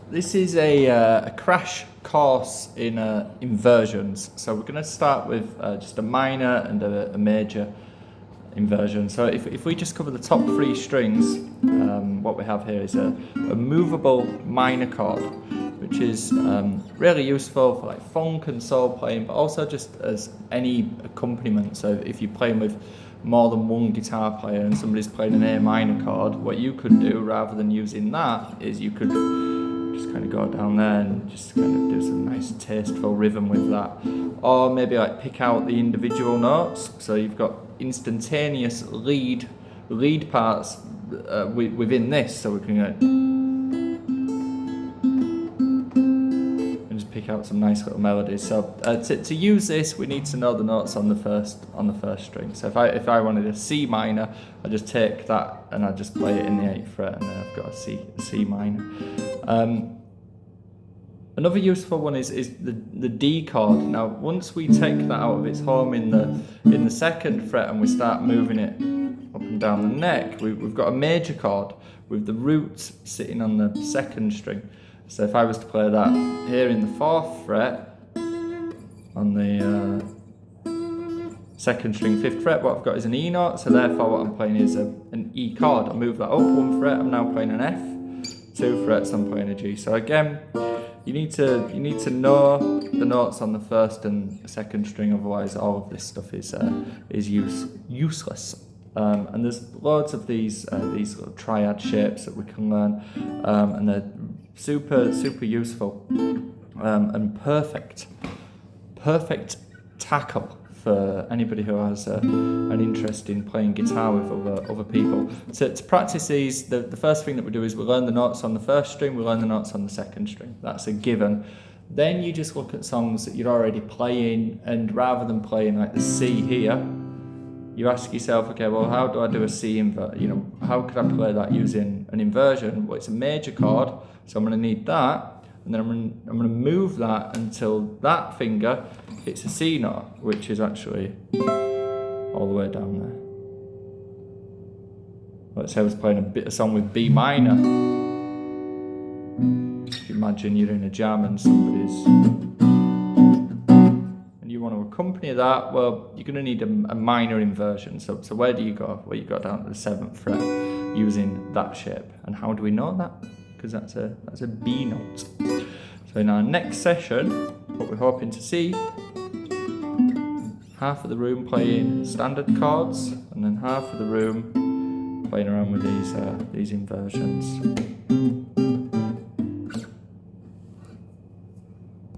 This is a crash course in inversions. So we're going to start with just a minor and a major inversion. So if we just cover the top three strings, what we have here is a movable minor chord, which is really useful for like funk and soul playing, but also just as any accompaniment. So if you're playing with more than one guitar player and somebody's playing an A minor chord, what you could do rather than using that is you could just kind of go down there and just kind of do some nice tasteful rhythm with that, or maybe like pick out the individual notes. So you've got instantaneous lead parts within this, so we can and just pick out some nice little melodies. So to use this, we need to know the notes on the first string. So if I wanted a C minor, I just take that and I just play it in the 8th fret, and then I've got a C minor. Another useful one is the D chord. Now, once we take that out of its home in the 2nd fret and we start moving it up and down the neck, we've got a major chord with the root sitting on the 2nd string. So if I was to play that here in the 4th fret on the 2nd string, 5th fret, what I've got is an E note. So therefore, what I'm playing is an E chord. I move that up 1 fret. I'm now playing an F. 2 frets. I'm playing a G. So again, you need to know the notes on the 1st and 2nd string, otherwise all of this stuff is useless. And there's loads of these little triad shapes that we can learn, and they're super useful and perfect tackle for anybody who has an interest in playing guitar with other people. So to practice these, the first thing that we do is we learn the notes on the 1st string, we learn the notes on the 2nd string. That's a given. Then you just look at songs that you're already playing, and rather than playing like the C here, you ask yourself, okay, well, how do I do a C invert? You know, how could I play that using an inversion? Well, it's a major chord, so I'm going to need that. And then I'm going to move that until that finger hits a C note, which is actually all the way down there. Let's say I was playing a song with B minor. If you imagine you're in a jam and and you want to accompany that, well, you're going to need a minor inversion. So where do you go? Well, you go down to the 7th fret using that shape. And how do we know that? Because that's a B note. So in our next session, what we're hoping to see, half of the room playing standard chords, and then half of the room playing around with these inversions.